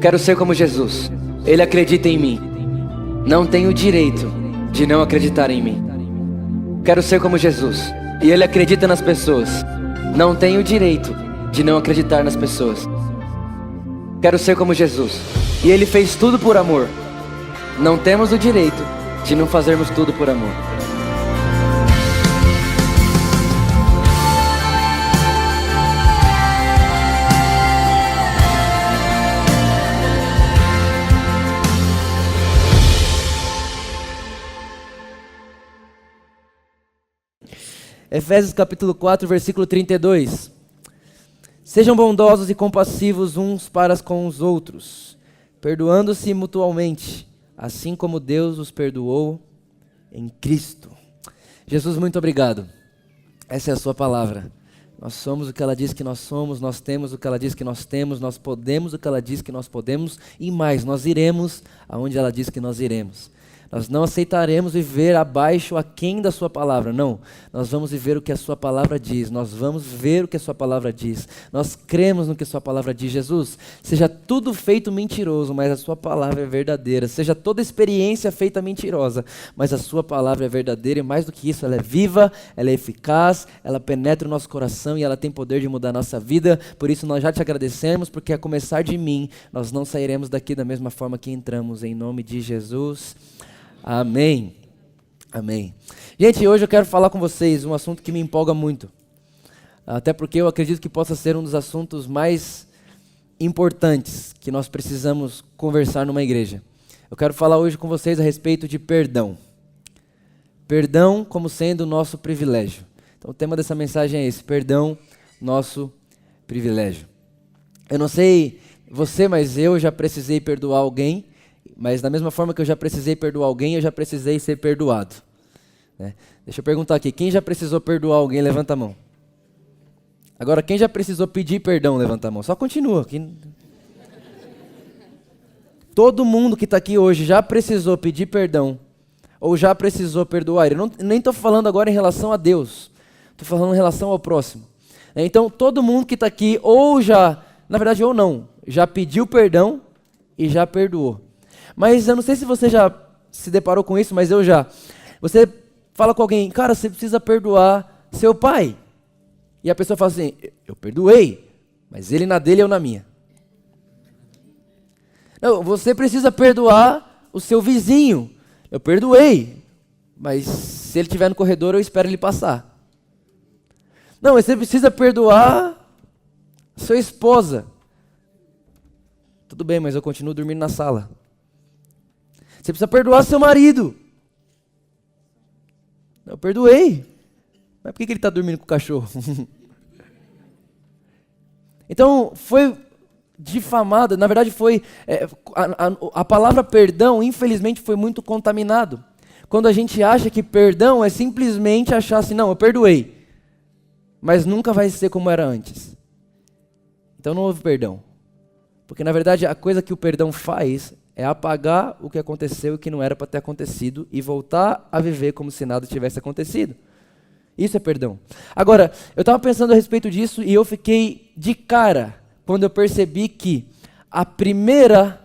Quero ser como Jesus. Ele acredita em mim. Não tenho direito de não acreditar em mim. Quero ser como Jesus. E Ele acredita nas pessoas. Não tenho direito de não acreditar nas pessoas. Quero ser como Jesus. E Ele fez tudo por amor. Não temos o direito de não fazermos tudo por amor. Efésios capítulo 4, versículo 32. Sejam bondosos e compassivos uns para com os outros, perdoando-se mutualmente, assim como Deus os perdoou em Cristo. Jesus, muito obrigado. Essa é a sua palavra. Nós somos o que ela diz que nós somos, nós temos o que ela diz que nós temos, nós podemos o que ela diz que nós podemos, e mais, nós iremos aonde ela diz que nós iremos. Nós não aceitaremos viver abaixo aquém da sua palavra, não. Nós vamos viver o que a sua palavra diz, nós vamos ver o que a sua palavra diz. Nós cremos no que a sua palavra diz. Jesus, seja tudo feito mentiroso, mas a sua palavra é verdadeira. Seja toda experiência feita mentirosa, mas a sua palavra é verdadeira e mais do que isso, ela é viva, ela é eficaz, ela penetra o nosso coração e ela tem poder de mudar a nossa vida. Por isso nós já te agradecemos, porque a começar de mim, nós não sairemos daqui da mesma forma que entramos, em nome de Jesus. Amém. Amém. Gente, hoje eu quero falar com vocês um assunto que me empolga muito. Até porque eu acredito que possa ser um dos assuntos mais importantes que nós precisamos conversar numa igreja. Eu quero falar hoje com vocês a respeito de perdão. Perdão como sendo o nosso privilégio. Então o tema dessa mensagem é esse: perdão, nosso privilégio. Eu não sei você, mas eu já precisei perdoar alguém. Mas da mesma forma que eu já precisei perdoar alguém, eu já precisei ser perdoado. Né? Deixa eu perguntar aqui, quem já precisou perdoar alguém, levanta a mão. Agora, quem já precisou pedir perdão, levanta a mão. Só continua. Todo mundo que está aqui hoje já precisou pedir perdão, ou já precisou perdoar. Eu nem estou falando agora em relação a Deus, estou falando em relação ao próximo. Então, todo mundo que está aqui, ou já, na verdade, ou não, já pediu perdão e já perdoou. Mas eu não sei se você já se deparou com isso, mas eu já. Você fala com alguém, cara, você precisa perdoar seu pai. E a pessoa fala assim, eu perdoei, mas ele na dele, eu na minha. Não, você precisa perdoar o seu vizinho. Eu perdoei, mas se ele estiver no corredor, eu espero ele passar. Não, você precisa perdoar sua esposa. Tudo bem, mas eu continuo dormindo na sala. Você precisa perdoar seu marido. Eu perdoei. Mas por que ele está dormindo com o cachorro? Então, foi difamada. Na verdade, foi a palavra perdão, infelizmente, foi muito contaminado. Quando a gente acha que perdão é simplesmente achar assim, não, eu perdoei. Mas nunca vai ser como era antes. Então não houve perdão. Porque, na verdade, a coisa que o perdão faz é apagar o que aconteceu e que não era para ter acontecido e voltar a viver como se nada tivesse acontecido. Isso é perdão. Agora, eu estava pensando a respeito disso e eu fiquei de cara quando eu percebi que a primeira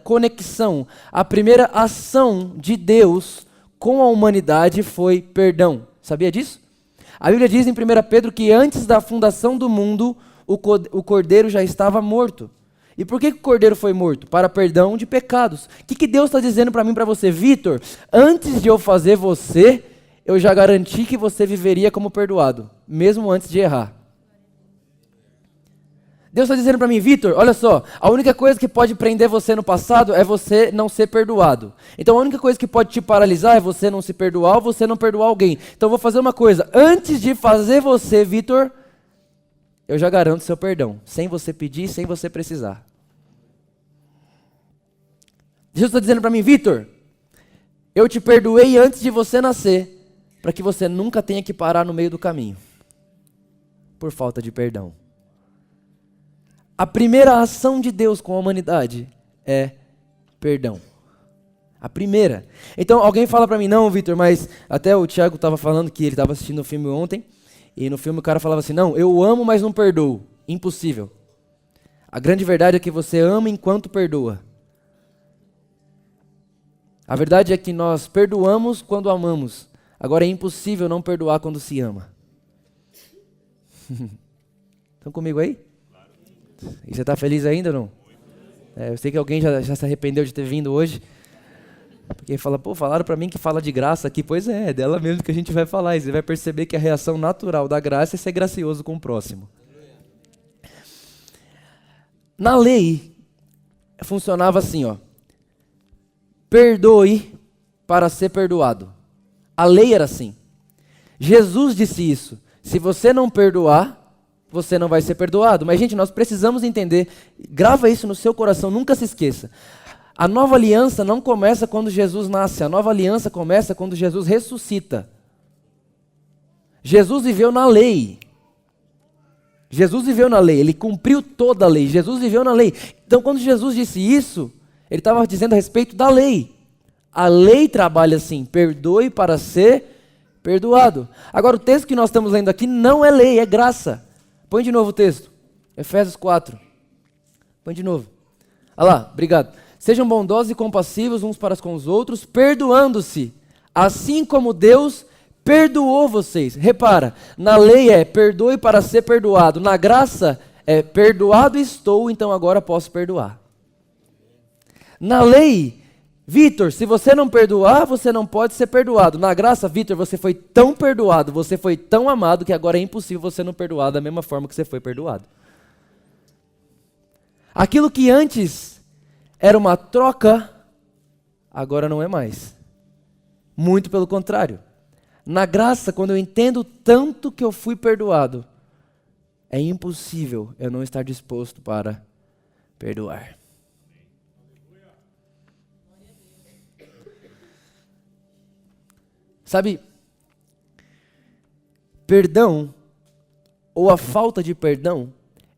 conexão, a primeira ação de Deus com a humanidade foi perdão. Sabia disso? A Bíblia diz em 1 Pedro que antes da fundação do mundo, o cordeiro já estava morto. E por que o cordeiro foi morto? Para perdão de pecados. O que Deus está dizendo para mim e para você? Vitor, antes de eu fazer você, eu já garanti que você viveria como perdoado, mesmo antes de errar. Deus está dizendo para mim, Vitor, olha só, a única coisa que pode prender você no passado é você não ser perdoado. Então a única coisa que pode te paralisar é você não se perdoar ou você não perdoar alguém. Então eu vou fazer uma coisa, antes de fazer você, Vitor, eu já garanto seu perdão, sem você pedir, sem você precisar. Jesus está dizendo para mim, Vitor, eu te perdoei antes de você nascer, para que você nunca tenha que parar no meio do caminho, por falta de perdão. A primeira ação de Deus com a humanidade é perdão. A primeira. Então alguém fala para mim, não, Vitor, mas até o Thiago estava falando que ele estava assistindo o filme ontem, e no filme o cara falava assim, não, eu amo, mas não perdoo. Impossível. A grande verdade é que você ama enquanto perdoa. A verdade é que nós perdoamos quando amamos. Agora é impossível não perdoar quando se ama. Estão comigo aí? E você está feliz ainda ou não? Eu sei que alguém já se arrependeu de ter vindo hoje. Porque fala, falaram para mim que fala de graça aqui. Pois é dela mesmo que a gente vai falar. E você vai perceber que a reação natural da graça é ser gracioso com o próximo. Na lei, funcionava assim, ó. Perdoe para ser perdoado. A lei era assim. Jesus disse isso. Se você não perdoar, você não vai ser perdoado. Mas, gente, nós precisamos entender, grava isso no seu coração, nunca se esqueça. A nova aliança não começa quando Jesus nasce, a nova aliança começa quando Jesus ressuscita. Jesus viveu na lei. Jesus viveu na lei, ele cumpriu toda a lei, Jesus viveu na lei. Então, quando Jesus disse isso, ele estava dizendo a respeito da lei. A lei trabalha assim, perdoe para ser perdoado. Agora, o texto que nós estamos lendo aqui não é lei, é graça. Põe de novo o texto. Efésios 4. Põe de novo. Olha lá, obrigado. Sejam bondosos e compassivos uns para com os outros, perdoando-se, assim como Deus perdoou vocês. Repara, na lei é perdoe para ser perdoado. Na graça é perdoado estou, então agora posso perdoar. Na lei, Vitor, se você não perdoar, você não pode ser perdoado. Na graça, Vitor, você foi tão perdoado, você foi tão amado, que agora é impossível você não perdoar da mesma forma que você foi perdoado. Aquilo que antes era uma troca, agora não é mais. Muito pelo contrário. Na graça, quando eu entendo tanto que eu fui perdoado, é impossível eu não estar disposto para perdoar. Sabe, perdão, ou a falta de perdão,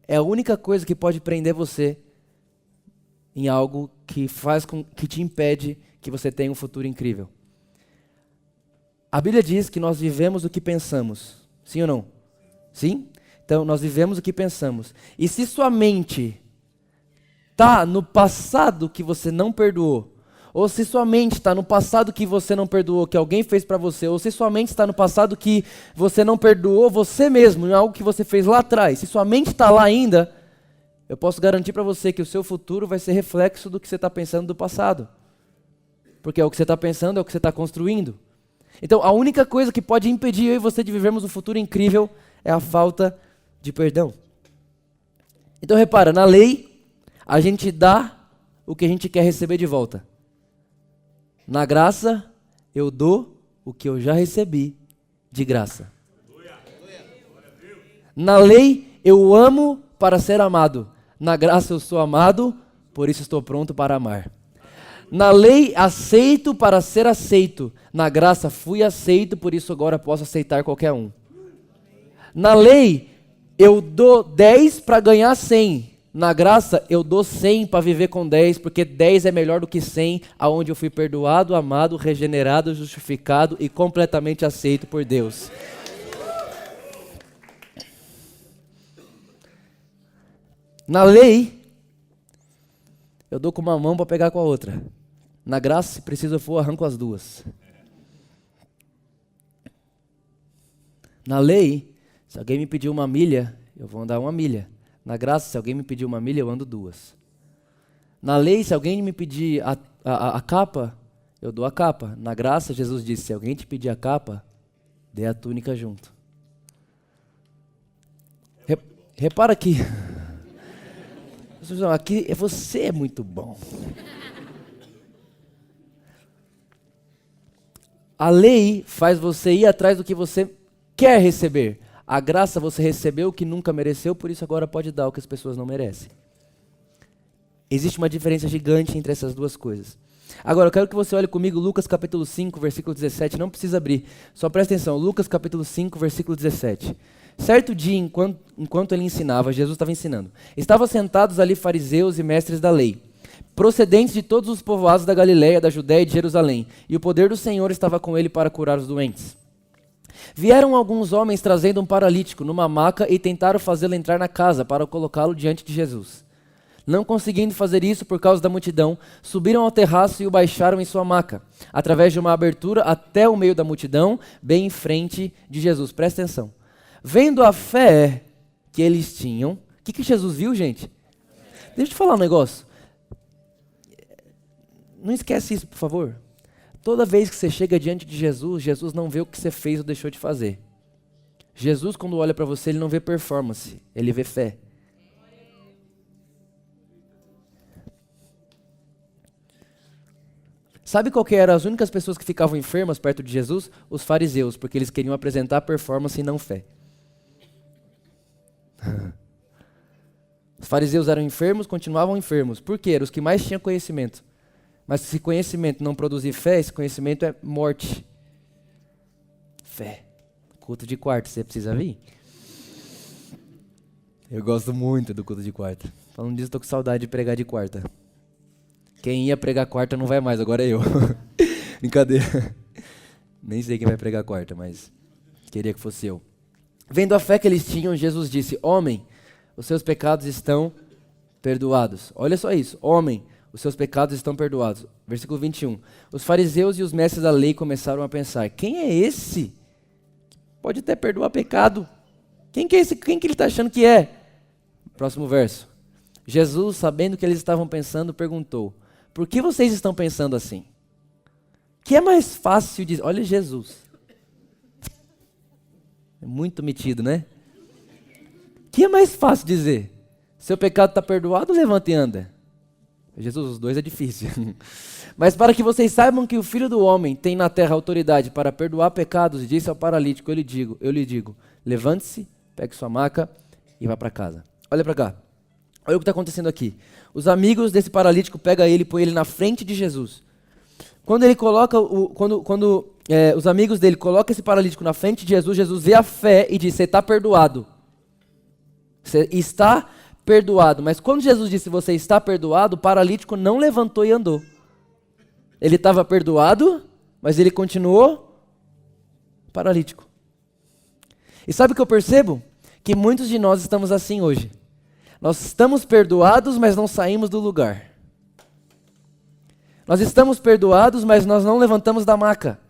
é a única coisa que pode prender você em algo que te impede que você tenha um futuro incrível. A Bíblia diz que nós vivemos o que pensamos, sim ou não? Sim? Então, nós vivemos o que pensamos. E se sua mente está no passado que você não perdoou, ou se sua mente está no passado que você não perdoou, que alguém fez para você, ou se sua mente está no passado que você não perdoou você mesmo, em algo que você fez lá atrás, se sua mente está lá ainda, eu posso garantir para você que o seu futuro vai ser reflexo do que você está pensando do passado. Porque é o que você está pensando, é o que você está construindo. Então, a única coisa que pode impedir eu e você de vivermos um futuro incrível é a falta de perdão. Então, repara, na lei, a gente dá o que a gente quer receber de volta. Na graça, eu dou o que eu já recebi de graça. Na lei, eu amo para ser amado. Na graça, eu sou amado, por isso estou pronto para amar. Na lei, aceito para ser aceito. Na graça, fui aceito, por isso agora posso aceitar qualquer um. Na lei, eu dou 10 para ganhar 100. Na graça, eu dou 100 para viver com 10, porque 10 é melhor do que 100, aonde eu fui perdoado, amado, regenerado, justificado e completamente aceito por Deus. Na lei, eu dou com uma mão para pegar com a outra. Na graça, se preciso for, arranco as duas. Na lei, se alguém me pedir 1 milha, eu vou andar 1 milha. Na graça, se alguém me pedir 1 milha, eu ando 2. Na lei, se alguém me pedir a capa, eu dou a capa. Na graça, Jesus disse, se alguém te pedir a capa, dê a túnica junto. Repara aqui. Aqui, você é muito bom. A lei faz você ir atrás do que você quer receber. A graça você recebeu o que nunca mereceu, por isso agora pode dar o que as pessoas não merecem. Existe uma diferença gigante entre essas duas coisas. Agora, eu quero que você olhe comigo Lucas capítulo 5, versículo 17. Não precisa abrir, só presta atenção. Lucas capítulo 5, versículo 17. Certo dia, enquanto ele ensinava, Jesus estava ensinando. Estavam sentados ali fariseus e mestres da lei, procedentes de todos os povoados da Galiléia, da Judéia e de Jerusalém. E o poder do Senhor estava com ele para curar os doentes. Vieram alguns homens trazendo um paralítico numa maca e tentaram fazê-lo entrar na casa para colocá-lo diante de Jesus. Não conseguindo fazer isso por causa da multidão, subiram ao terraço e o baixaram em sua maca, através de uma abertura até o meio da multidão, bem em frente de Jesus. Presta atenção. Vendo a fé que eles tinham, o que Jesus viu, gente? Deixa eu te falar um negócio. Não esquece isso, por favor. Toda vez que você chega diante de Jesus, Jesus não vê o que você fez ou deixou de fazer. Jesus, quando olha para você, ele não vê performance, ele vê fé. Sabe qual que eram as únicas pessoas que ficavam enfermas perto de Jesus? Os fariseus, porque eles queriam apresentar performance e não fé. Os fariseus eram enfermos, continuavam enfermos. Por quê? Eram os que mais tinham conhecimento. Mas se conhecimento não produzir fé, esse conhecimento é morte. Fé. Culto de quarta, você precisa vir? Eu gosto muito do culto de quarta. Falando disso, estou com saudade de pregar de quarta. Quem ia pregar quarta não vai mais, agora é eu. Brincadeira. Nem sei quem vai pregar quarta, mas queria que fosse eu. Vendo a fé que eles tinham, Jesus disse: homem, os seus pecados estão perdoados. Olha só isso. Homem, os seus pecados estão perdoados. Versículo 21. Os fariseus e os mestres da lei começaram a pensar: quem é esse? Pode até perdoar pecado. Quem que é esse? Quem que ele está achando que é? Próximo verso. Jesus, sabendo o que eles estavam pensando, perguntou: por que vocês estão pensando assim? Que é mais fácil dizer? Olha Jesus. É muito metido, né? Que é mais fácil dizer? Seu pecado está perdoado, levanta e anda. Jesus, os dois é difícil. Mas para que vocês saibam que o Filho do Homem tem na terra autoridade para perdoar pecados, disse ao paralítico: eu lhe digo, levante-se, pegue sua maca e vá para casa. Olha para cá. Olha o que está acontecendo aqui. Os amigos desse paralítico pegam ele e põem ele na frente de Jesus. Quando ele coloca, os amigos dele colocam esse paralítico na frente de Jesus, Jesus vê a fé e diz: você está perdoado. Você está perdoado. Mas quando Jesus disse: você está perdoado, o paralítico não levantou e andou. Ele estava perdoado, mas ele continuou paralítico. E sabe o que eu percebo? Que muitos de nós estamos assim hoje. Nós estamos perdoados, mas não saímos do lugar. Nós estamos perdoados, mas nós não levantamos da maca.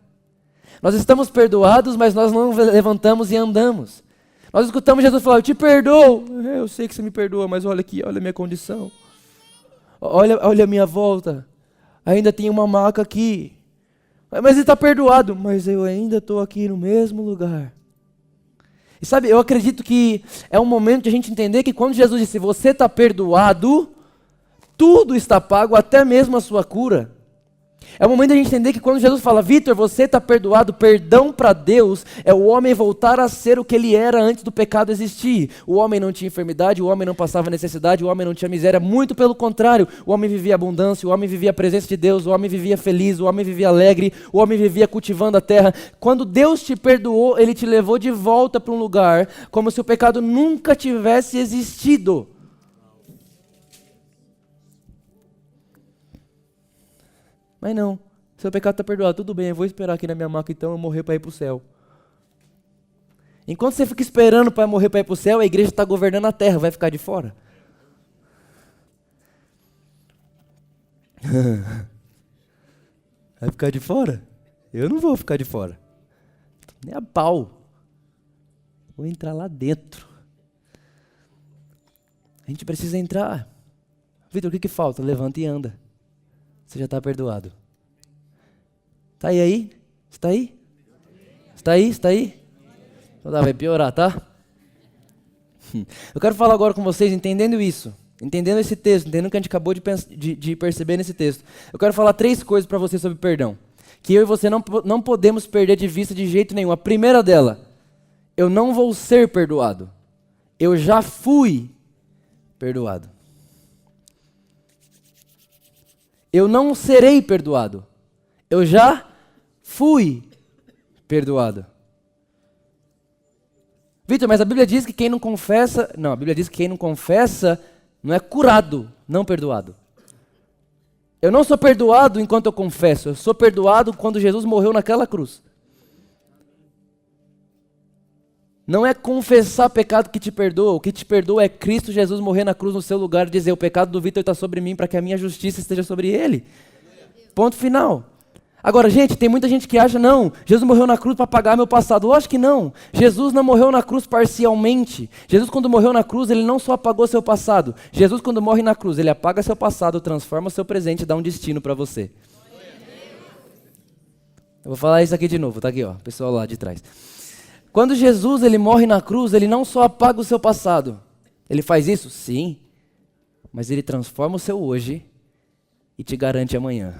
Nós estamos perdoados, mas nós não levantamos e andamos. Nós escutamos Jesus falar: eu te perdoo. Eu sei que você me perdoa, mas olha aqui, olha a minha condição. Olha a minha volta. Ainda tem uma maca aqui. Mas ele está perdoado. Mas eu ainda estou aqui no mesmo lugar. E sabe, eu acredito que é um momento de a gente entender que quando Jesus disse: você está perdoado, tudo está pago, até mesmo a sua cura. É o momento de a gente entender que quando Jesus fala: Vitor, você está perdoado, perdão para Deus, é o homem voltar a ser o que ele era antes do pecado existir. O homem não tinha enfermidade, o homem não passava necessidade, o homem não tinha miséria, muito pelo contrário. O homem vivia abundância, o homem vivia a presença de Deus, o homem vivia feliz, o homem vivia alegre, o homem vivia cultivando a terra. Quando Deus te perdoou, ele te levou de volta para um lugar como se o pecado nunca tivesse existido. Mas não, seu pecado está perdoado, tudo bem, eu vou esperar aqui na minha maca então eu morrer para ir para o céu. Enquanto você fica esperando para morrer para ir para o céu, a igreja está governando a terra, vai ficar de fora? Vai ficar de fora? Eu não vou ficar de fora. Nem a pau. Vou entrar lá dentro. A gente precisa entrar. Vitor, o que falta? Levanta e anda. Você já está perdoado. Está aí? Está aí? Está aí? Está aí? Então vai piorar, tá? Eu quero falar agora com vocês, entendendo isso, entendendo esse texto, entendendo o que a gente acabou de perceber nesse texto. Eu quero falar 3 coisas para vocês sobre perdão, que eu e você não podemos perder de vista de jeito nenhum. A primeira dela: eu não vou ser perdoado. Eu já fui perdoado. Eu não serei perdoado. Eu já fui perdoado. Vitor, mas a Bíblia diz que quem não confessa... Não, a Bíblia diz que quem não confessa não é curado, não perdoado. Eu não sou perdoado enquanto eu confesso. Eu sou perdoado quando Jesus morreu naquela cruz. Não é confessar pecado que te perdoa. O que te perdoa é Cristo Jesus morrer na cruz no seu lugar e dizer: o pecado do Vitor está sobre mim para que a minha justiça esteja sobre ele. Ponto final. Agora, gente, tem muita gente que acha: não, Jesus morreu na cruz para pagar meu passado. Lógico que não. Jesus não morreu na cruz parcialmente. Jesus, quando morreu na cruz, ele não só apagou seu passado. Jesus, quando morre na cruz, ele apaga seu passado, transforma seu presente e dá um destino para você. Eu vou falar isso aqui de novo, tá aqui, ó, pessoal lá de trás. Quando Jesus ele morre na cruz, ele não só apaga o seu passado. Ele faz isso? Sim. Mas ele transforma o seu hoje e te garante amanhã.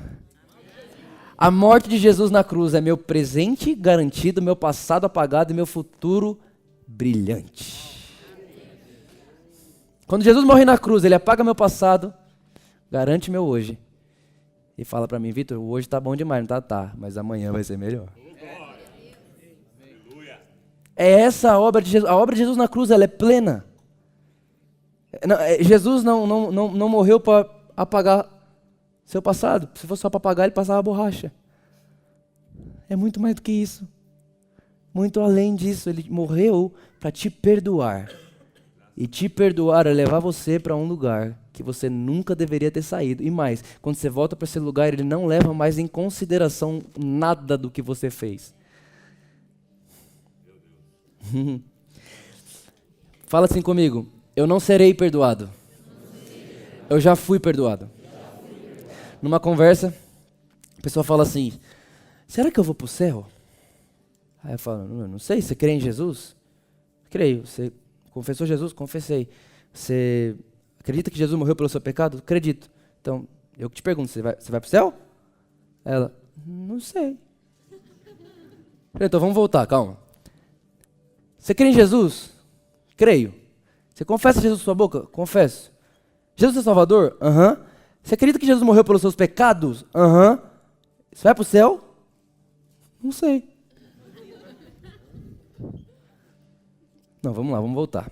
A morte de Jesus na cruz é meu presente garantido, meu passado apagado e meu futuro brilhante. Quando Jesus morre na cruz, ele apaga meu passado, garante meu hoje. E fala para mim: Vitor, hoje tá bom demais, não tá? Tá, mas amanhã vai ser melhor. É essa a obra de Jesus. A obra de Jesus na cruz, ela é plena. Jesus não morreu para apagar seu passado. Se fosse só para apagar, ele passava a borracha. É muito mais do que isso. Muito além disso, ele morreu para te perdoar. E te perdoar é levar você para um lugar que você nunca deveria ter saído. E mais, quando você volta para esse lugar, ele não leva mais em consideração nada do que você fez. Fala assim comigo: eu não serei perdoado. Eu já fui perdoado. Numa conversa, a pessoa fala assim: será que eu vou para o céu? Aí eu falo: não sei, você crê em Jesus? Creio. Você confessou Jesus? Confessei. Você acredita que Jesus morreu pelo seu pecado? Acredito. Então, eu te pergunto: você vai para o céu? Ela: não sei. Então vamos voltar, calma. Você crê em Jesus? Creio. Você confessa Jesus com sua boca? Confesso. Jesus é Salvador? Aham. Você acredita que Jesus morreu pelos seus pecados? Aham. Você vai para o céu? Não sei. Não, vamos lá, vamos voltar.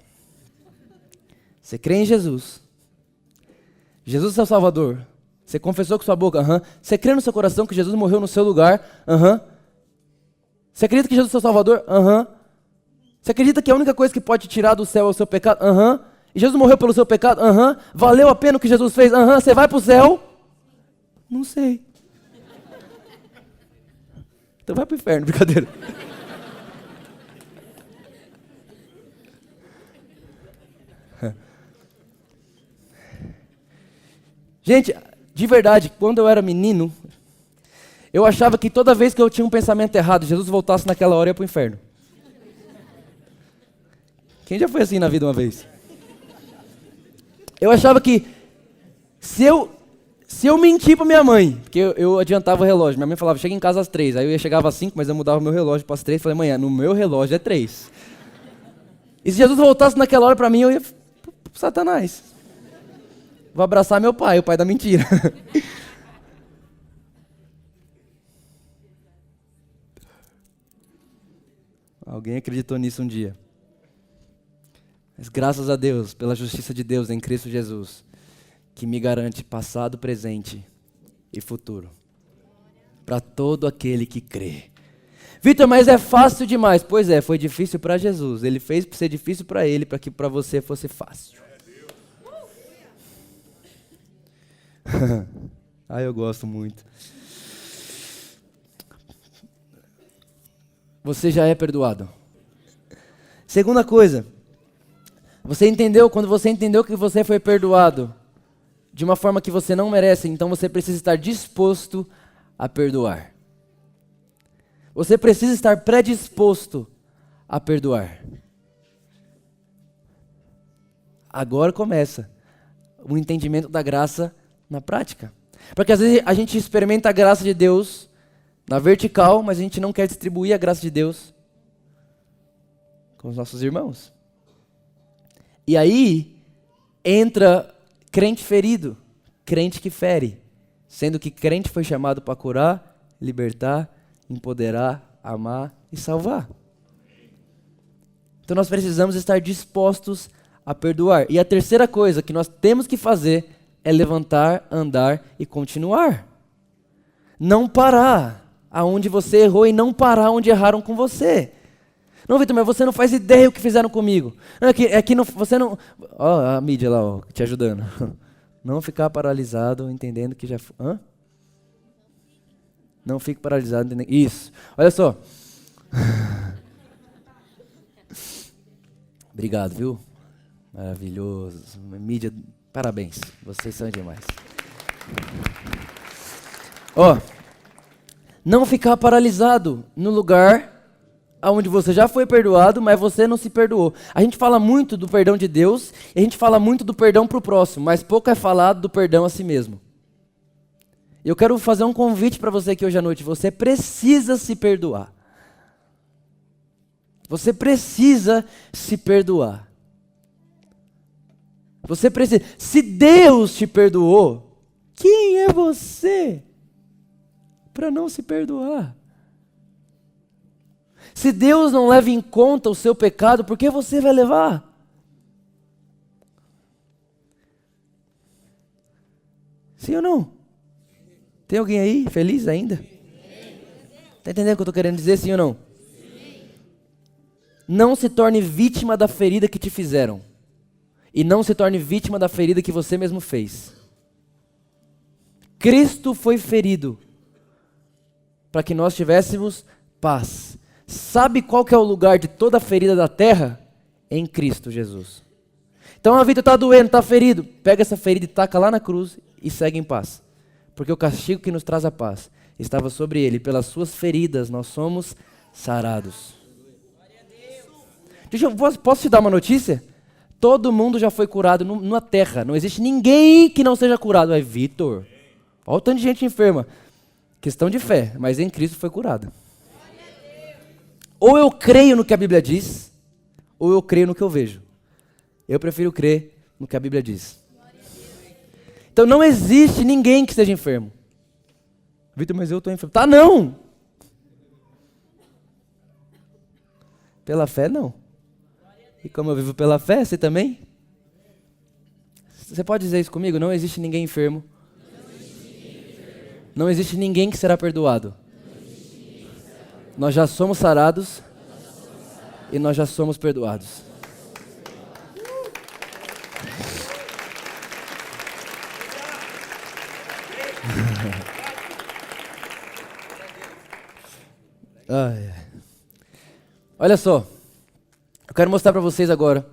Você crê em Jesus? Jesus é seu Salvador? Você confessou com sua boca? Aham. Você crê no seu coração que Jesus morreu no seu lugar? Aham. Você acredita que Jesus é seu Salvador? Aham. Você acredita que a única coisa que pode te tirar do céu é o seu pecado? Aham. E Jesus morreu pelo seu pecado? Aham. Valeu a pena o que Jesus fez? Aham. Você vai para o céu? Não sei. Então vai para o inferno, brincadeira. Gente, de verdade, quando eu era menino, eu achava que toda vez que eu tinha um pensamento errado, Jesus voltasse naquela hora e ia para o inferno. Quem já foi assim na vida uma vez? Eu achava que se eu mentir para minha mãe, porque eu adiantava o relógio, minha mãe falava: chega em casa às 3, aí eu chegava às 5, mas eu mudava o meu relógio para as 3, falei: amanhã, no meu relógio é 3. E se Jesus voltasse naquela hora para mim, eu ia pro Satanás. Vou abraçar meu pai, o pai da mentira. Alguém acreditou nisso um dia. Mas graças a Deus, pela justiça de Deus em Cristo Jesus, que me garante passado, presente e futuro. Para todo aquele que crê. Vitor, mas é fácil demais. Pois é, foi difícil para Jesus. Ele fez para ser difícil para ele, para que para você fosse fácil. Eu gosto muito. Você já é perdoado. Segunda coisa. Quando você entendeu que você foi perdoado de uma forma que você não merece, então você precisa estar disposto a perdoar. Você precisa estar predisposto a perdoar. Agora começa o entendimento da graça na prática. Porque às vezes a gente experimenta a graça de Deus na vertical, mas a gente não quer distribuir a graça de Deus com os nossos irmãos. E aí entra crente ferido, crente que fere, sendo que crente foi chamado para curar, libertar, empoderar, amar e salvar. Então nós precisamos estar dispostos a perdoar. E a terceira coisa que nós temos que fazer é levantar, andar e continuar. Não parar aonde você errou e não parar onde erraram com você. Não, Vitor, mas você não faz ideia o que fizeram comigo. Não, é que não, você não... Ó, a mídia lá, ó, te ajudando. Não ficar paralisado, entendendo que já... Hã? Não fique paralisado, entendendo... Isso. Olha só. Obrigado, viu? Maravilhoso. Mídia, parabéns. Vocês são demais. Ó, não ficar paralisado no lugar onde você já foi perdoado, mas você não se perdoou. A gente fala muito do perdão de Deus, e a gente fala muito do perdão para o próximo, mas pouco é falado do perdão a si mesmo. Eu quero fazer um convite para você aqui hoje à noite. Você precisa se perdoar. Você precisa se perdoar. Você precisa. Se Deus te perdoou, quem é você para não se perdoar? Se Deus não leva em conta o seu pecado, por que você vai levar? Sim ou não? Tem alguém aí feliz ainda? Está entendendo o que eu estou querendo dizer, sim ou não? Não se torne vítima da ferida que te fizeram. E não se torne vítima da ferida que você mesmo fez. Cristo foi ferido para que nós tivéssemos paz. Sabe qual que é o lugar de toda a ferida da terra? Em Cristo Jesus. Então a vida está doendo, está ferido. Pega essa ferida e taca lá na cruz e segue em paz. Porque o castigo que nos traz a paz estava sobre ele. Pelas suas feridas nós somos sarados. Posso te dar uma notícia? Todo mundo já foi curado na terra. Não existe ninguém que não seja curado. É Vitor. Olha o tanto de gente enferma. Questão de fé, mas em Cristo foi curado. Ou eu creio no que a Bíblia diz, ou eu creio no que eu vejo. Eu prefiro crer no que a Bíblia diz. Então não existe ninguém que esteja enfermo. Vitor, mas eu estou enfermo. Tá, não! Pela fé, não. E como eu vivo pela fé, você também? Você pode dizer isso comigo? Não existe ninguém enfermo. Não existe ninguém que será perdoado. Nós já somos sarados e nós já somos perdoados. Ai, ai. Olha só, eu quero mostrar para vocês agora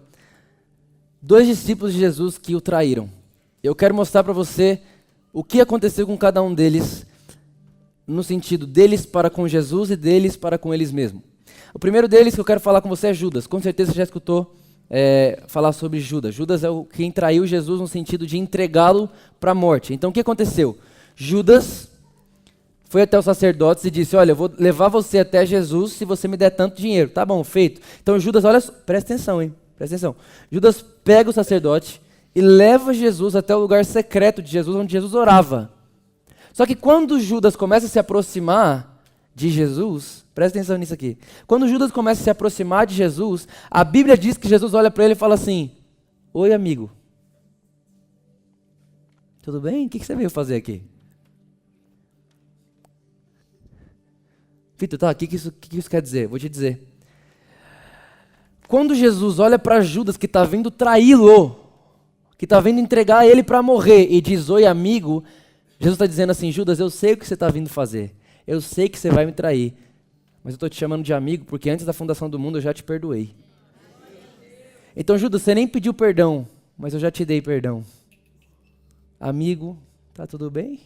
2 discípulos de Jesus que o traíram. Eu quero mostrar para você o que aconteceu com cada um deles, no sentido deles para com Jesus e deles para com eles mesmos. O primeiro deles que eu quero falar com você é Judas. Com certeza você já escutou falar sobre Judas. Judas é quem traiu Jesus no sentido de entregá-lo para a morte. Então o que aconteceu? Judas foi até os sacerdotes e disse: olha, eu vou levar você até Jesus se você me der tanto dinheiro. Tá bom, feito. Então Judas, olha, presta atenção, hein? Presta atenção. Judas pega o sacerdote e leva Jesus até o lugar secreto de Jesus, onde Jesus orava. Só que quando Judas começa a se aproximar de Jesus, presta atenção nisso aqui. Quando Judas começa a se aproximar de Jesus, a Bíblia diz que Jesus olha para ele e fala assim: oi, amigo. Tudo bem? O que você veio fazer aqui? Vitor, tá, o que isso quer dizer? Vou te dizer. Quando Jesus olha para Judas, que está vindo traí-lo, que está vindo entregar ele para morrer, e diz: oi, amigo, Jesus está dizendo assim: Judas, eu sei o que você está vindo fazer. Eu sei que você vai me trair. Mas eu estou te chamando de amigo porque antes da fundação do mundo eu já te perdoei. Então, Judas, você nem pediu perdão, mas eu já te dei perdão. Amigo, tá tudo bem?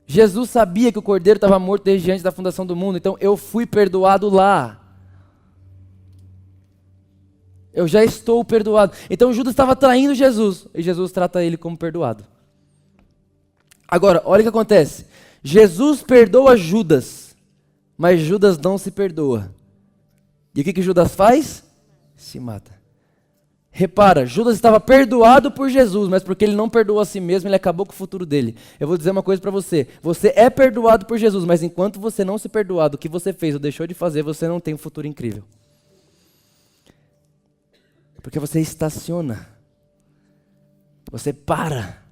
Jesus sabia que o cordeiro estava morto desde antes da fundação do mundo, então eu fui perdoado lá. Eu já estou perdoado. Então Judas estava traindo Jesus, e Jesus trata ele como perdoado. Agora, olha o que acontece. Jesus perdoa Judas, mas Judas não se perdoa. E o que Judas faz? Se mata. Repara, Judas estava perdoado por Jesus, mas porque ele não perdoou a si mesmo, ele acabou com o futuro dele. Eu vou dizer uma coisa para você. Você é perdoado por Jesus, mas enquanto você não se perdoar do que você fez ou deixou de fazer, você não tem um futuro incrível. Porque você estaciona. Você para.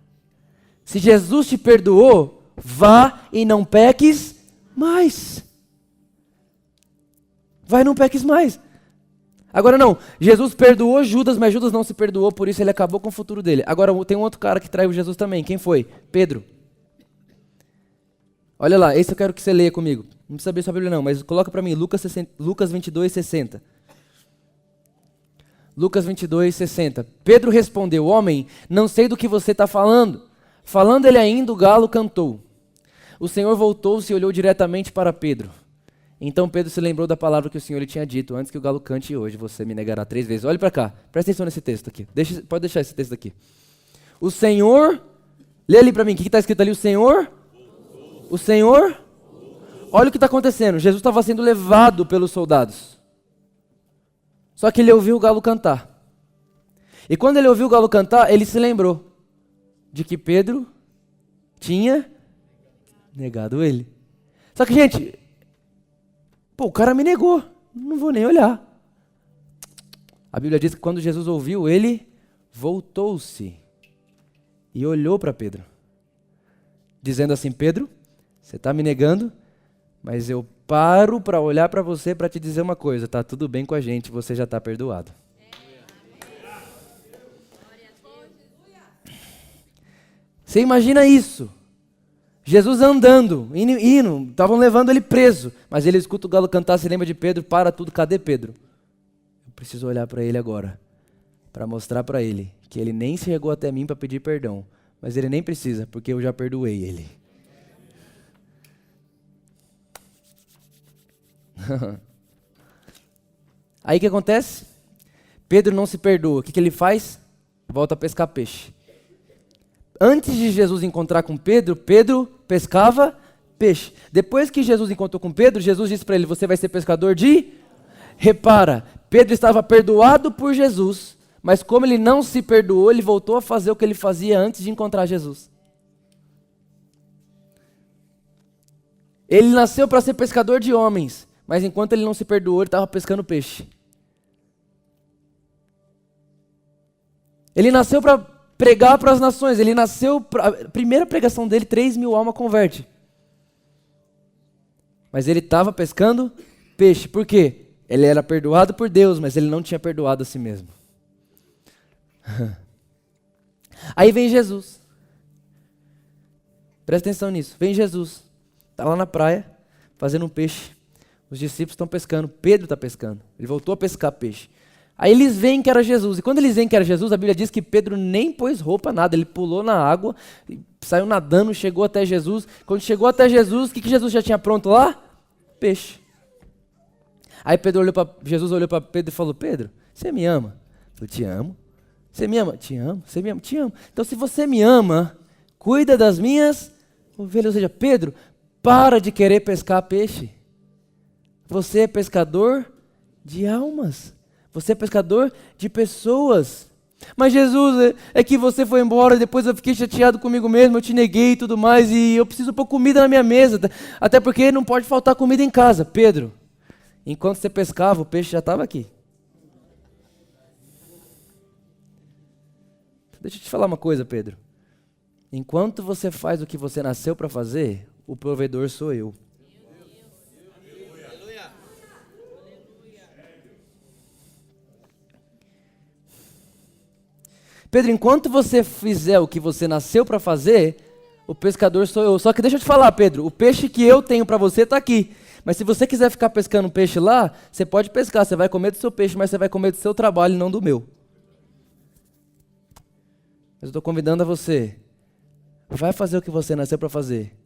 Se Jesus te perdoou, vá e não peques mais. Vai, não peques mais. Agora não, Jesus perdoou Judas, mas Judas não se perdoou, por isso ele acabou com o futuro dele. Agora tem um outro cara que traiu Jesus também, quem foi? Pedro. Olha lá, esse eu quero que você leia comigo. Não precisa saber sua Bíblia não, mas coloca para mim, Lucas 22, 60. Lucas 22, 60. Pedro respondeu, homem, não sei do que você está falando. Falando ele ainda, o galo cantou. O Senhor voltou-se e olhou diretamente para Pedro. Então Pedro se lembrou da palavra que o Senhor lhe tinha dito, antes que o galo cante hoje, você me negará 3 vezes. Olhe para cá, presta atenção nesse texto aqui. Pode deixar esse texto aqui. O Senhor, lê ali para mim, o que está escrito ali? O Senhor, olha o que está acontecendo. Jesus estava sendo levado pelos soldados. Só que ele ouviu o galo cantar. E quando ele ouviu o galo cantar, ele se lembrou de que Pedro tinha negado ele. Só que, gente, o cara me negou, não vou nem olhar. A Bíblia diz que quando Jesus ouviu, ele voltou-se e olhou para Pedro, dizendo assim, Pedro, você está me negando, mas eu paro para olhar para você para te dizer uma coisa, tá tudo bem com a gente, você já está perdoado. Você imagina isso? Jesus andando, indo, estavam levando ele preso, mas ele escuta o galo cantar, se lembra de Pedro, para tudo, cadê Pedro? Eu preciso olhar para ele agora, para mostrar para ele que ele nem chegou até mim para pedir perdão, mas ele nem precisa, porque eu já perdoei ele. Aí o que acontece? Pedro não se perdoa, o que ele faz? Volta a pescar peixe. Antes de Jesus encontrar com Pedro, Pedro pescava peixe. Depois que Jesus encontrou com Pedro, Jesus disse para ele, você vai ser pescador de... Repara, Pedro estava perdoado por Jesus, mas como ele não se perdoou, ele voltou a fazer o que ele fazia antes de encontrar Jesus. Ele nasceu para ser pescador de homens, mas enquanto ele não se perdoou, ele estava pescando peixe. Ele nasceu para pregar para as nações, ele nasceu, a primeira pregação dele, 3.000 almas converte. Mas ele estava pescando peixe, por quê? Ele era perdoado por Deus, mas ele não tinha perdoado a si mesmo. Aí vem Jesus. Presta atenção nisso, vem Jesus, está lá na praia, fazendo um peixe. Os discípulos estão pescando, Pedro está pescando, ele voltou a pescar peixe. Aí eles veem que era Jesus, e quando eles veem que era Jesus, a Bíblia diz que Pedro nem pôs roupa, nada, ele pulou na água, saiu nadando, chegou até Jesus. Quando chegou até Jesus, o que Jesus já tinha pronto lá? Peixe. Aí Jesus olhou para Pedro e falou, Pedro, você me ama? Eu te amo. Você me ama? Te amo. Você me ama? Te amo. Então se você me ama, cuida das minhas ovelhas. Ou seja, Pedro, para de querer pescar peixe. Você é pescador de almas. Você é pescador de pessoas. Mas Jesus, é que você foi embora, depois eu fiquei chateado comigo mesmo, eu te neguei e tudo mais, e eu preciso pôr comida na minha mesa, até porque não pode faltar comida em casa. Pedro, enquanto você pescava, o peixe já estava aqui. Deixa eu te falar uma coisa, Pedro. Enquanto você faz o que você nasceu para fazer, o provedor sou eu. Pedro, enquanto você fizer o que você nasceu para fazer, o pescador sou eu. Só que deixa eu te falar, Pedro, o peixe que eu tenho para você está aqui. Mas se você quiser ficar pescando peixe lá, você pode pescar, você vai comer do seu peixe, mas você vai comer do seu trabalho e não do meu. Mas eu estou convidando a você, vai fazer o que você nasceu para fazer.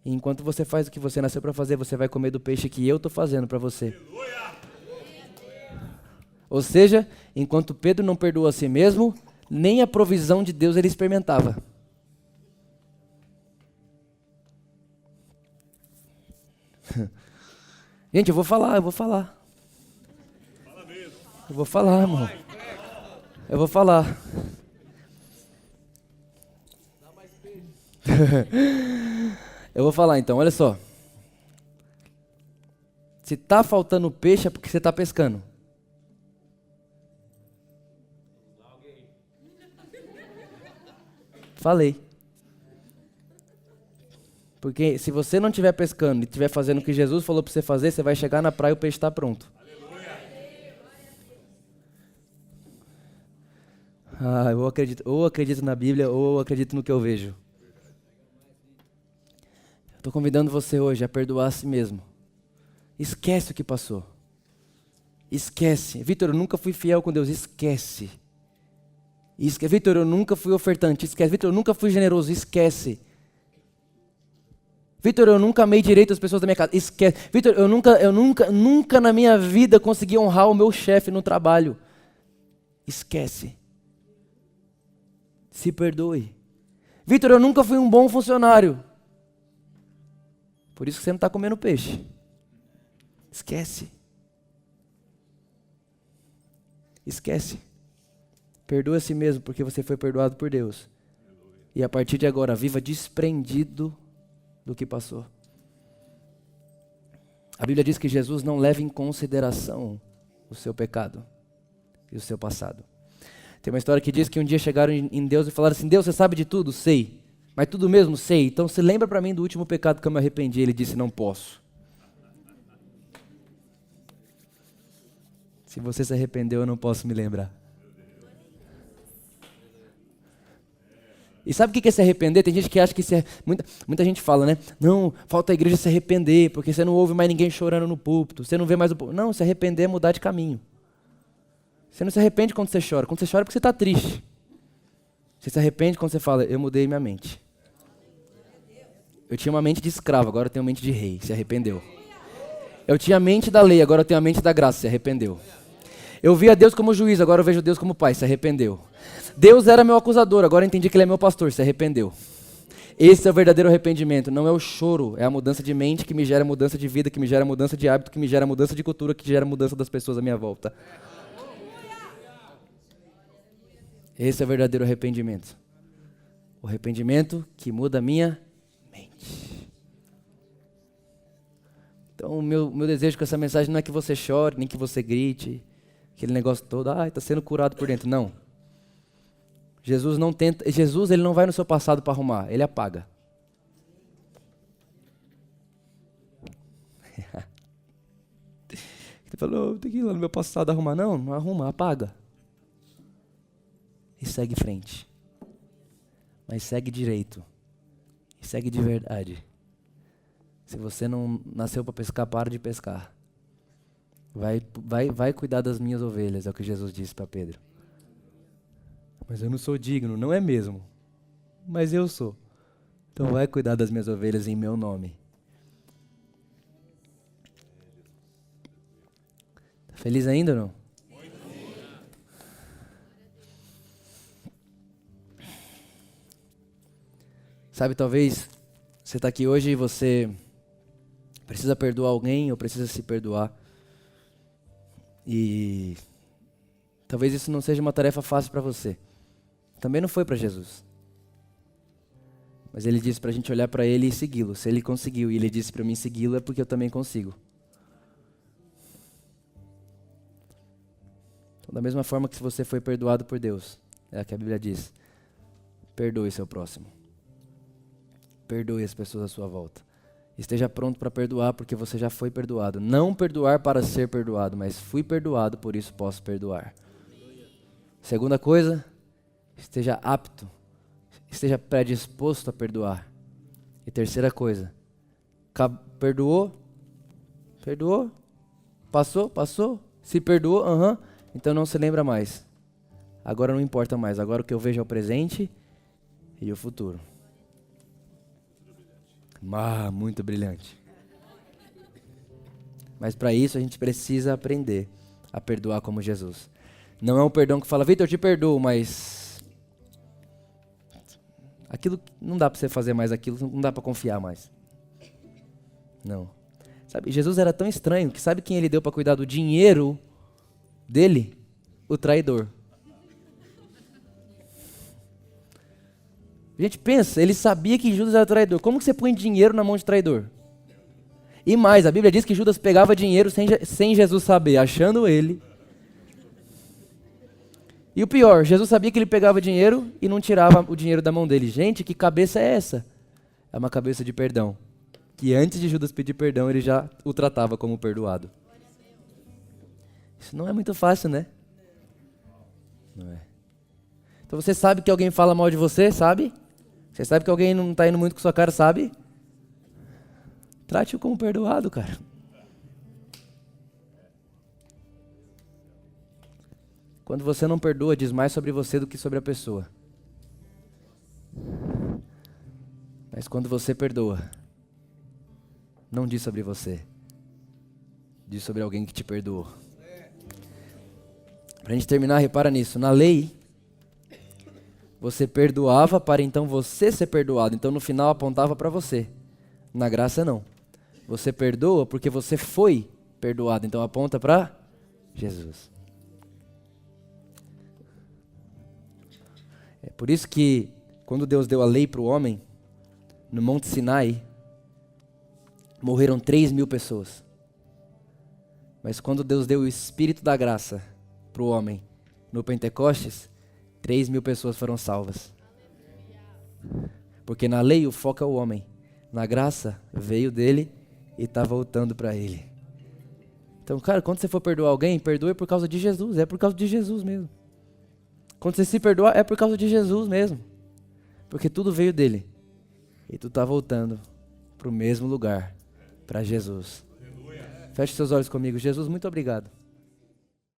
E enquanto você faz o que você nasceu para fazer, você vai comer do peixe que eu estou fazendo para você. Ou seja, enquanto Pedro não perdoou a si mesmo, nem a provisão de Deus ele experimentava. Gente, eu vou falar. Eu vou falar, irmão. Eu vou falar. Eu vou falar então, olha só. Se está faltando peixe é porque você está pescando. Falei. Porque se você não estiver pescando e estiver fazendo o que Jesus falou para você fazer, você vai chegar na praia e o peixe está pronto. Ou acredito na Bíblia, ou acredito no que eu vejo. Estou convidando você hoje a perdoar a si mesmo. Esquece o que passou. Esquece. Vitor, eu nunca fui fiel com Deus. Esquece. Vitor, eu nunca fui ofertante. Esquece. Vitor, eu nunca fui generoso. Esquece. Vitor, eu nunca amei direito as pessoas da minha casa. Esquece. Vitor, eu nunca na minha vida consegui honrar o meu chefe no trabalho. Esquece. Se perdoe. Vitor, eu nunca fui um bom funcionário. Por isso que você não está comendo peixe. Esquece. Esquece. Perdoa a si mesmo, porque você foi perdoado por Deus. E a partir de agora, viva desprendido do que passou. A Bíblia diz que Jesus não leva em consideração o seu pecado e o seu passado. Tem uma história que diz que um dia chegaram em Deus e falaram assim: Deus, você sabe de tudo? Sei. Mas tudo mesmo? Sei. Então se lembra para mim do último pecado que eu me arrependi. Ele disse: não posso. Se você se arrependeu, eu não posso me lembrar. E sabe o que é se arrepender? Tem gente que acha que muita gente fala, né? Não, falta a igreja se arrepender, porque você não ouve mais ninguém chorando no púlpito, você não vê mais o púlpito. Não, se arrepender é mudar de caminho. Você não se arrepende quando você chora é porque você está triste. Você se arrepende quando você fala: eu mudei minha mente. Eu tinha uma mente de escravo, agora eu tenho uma mente de rei. Se arrependeu. Eu tinha a mente da lei, agora eu tenho a mente da graça. Se arrependeu. Eu via Deus como juiz, agora eu vejo Deus como pai. Se arrependeu. Deus era meu acusador, agora eu entendi que Ele é meu pastor. Se arrependeu. Esse é o verdadeiro arrependimento. Não é o choro, é a mudança de mente que me gera mudança de vida, que me gera mudança de hábito, que me gera mudança de cultura, que gera mudança das pessoas à minha volta. Esse é o verdadeiro arrependimento. O arrependimento que muda a minha mente. Então o meu desejo com essa mensagem não é que você chore, nem que você grite, aquele negócio todo, está sendo curado por dentro. Não. Jesus ele não vai no seu passado para arrumar, Ele apaga. Ele falou: tem que ir lá no meu passado arrumar. Não arruma, apaga. E segue em frente. Mas segue direito. E segue de verdade. Se você não nasceu para pescar, para de pescar. Vai cuidar das minhas ovelhas, é o que Jesus disse para Pedro. Mas eu não sou digno, não é mesmo. Mas eu sou. Então vai cuidar das minhas ovelhas em meu nome. Tá feliz ainda ou não? Sabe, talvez você está aqui hoje e você precisa perdoar alguém ou precisa se perdoar. E talvez isso não seja uma tarefa fácil para você. Também não foi para Jesus. Mas Ele disse para a gente olhar para Ele e segui-lo. Se Ele conseguiu e Ele disse para mim segui-lo, é porque eu também consigo. Então, da mesma forma que se você foi perdoado por Deus, é o que a Bíblia diz: perdoe seu próximo. Perdoe as pessoas à sua volta. Esteja pronto para perdoar, porque você já foi perdoado. Não perdoar para ser perdoado, mas fui perdoado, por isso posso perdoar. Segunda coisa, esteja apto, esteja predisposto a perdoar. E terceira coisa, perdoou? Perdoou? Passou? Se perdoou? Então não se lembra mais. Agora não importa mais, agora o que eu vejo é o presente e o futuro. Muito brilhante. Mas para isso a gente precisa aprender a perdoar como Jesus. Não é um perdão que fala: Vitor, eu te perdoo, mas aquilo não dá para você fazer mais aquilo, não dá para confiar mais. Não. Sabe, Jesus era tão estranho que sabe quem Ele deu para cuidar do dinheiro dele? O traidor. A gente pensa, Ele sabia que Judas era traidor. Como que você põe dinheiro na mão de traidor? E mais, a Bíblia diz que Judas pegava dinheiro sem Jesus saber, achando ele. E o pior, Jesus sabia que ele pegava dinheiro e não tirava o dinheiro da mão dele. Gente, que cabeça é essa? é uma cabeça de perdão. Que antes de Judas pedir perdão, ele já o tratava como perdoado. Isso não é muito fácil, né? Não é. Então você sabe que alguém fala mal de você, sabe? Você sabe que alguém não está indo muito com sua cara, sabe? Trate-o como perdoado, cara. Quando você não perdoa, diz mais sobre você do que sobre a pessoa. Mas quando você perdoa, não diz sobre você. Diz sobre alguém que te perdoou. Pra gente terminar, repara nisso. Na lei, você perdoava para então você ser perdoado. Então no final apontava para você. Na graça não. Você perdoa porque você foi perdoado. Então aponta para Jesus. É por isso que quando Deus deu a lei para o homem, no Monte Sinai, morreram 3.000 pessoas. Mas quando Deus deu o Espírito da graça para o homem, no Pentecostes, 3.000 pessoas foram salvas. Porque na lei o foco é o homem. Na graça veio dele e está voltando para ele. Então, cara, quando você for perdoar alguém, perdoe por causa de Jesus. É por causa de Jesus mesmo. Quando você se perdoa, é por causa de Jesus mesmo. Porque tudo veio dele. E tu está voltando para o mesmo lugar, para Jesus. Feche seus olhos comigo. Jesus, muito obrigado.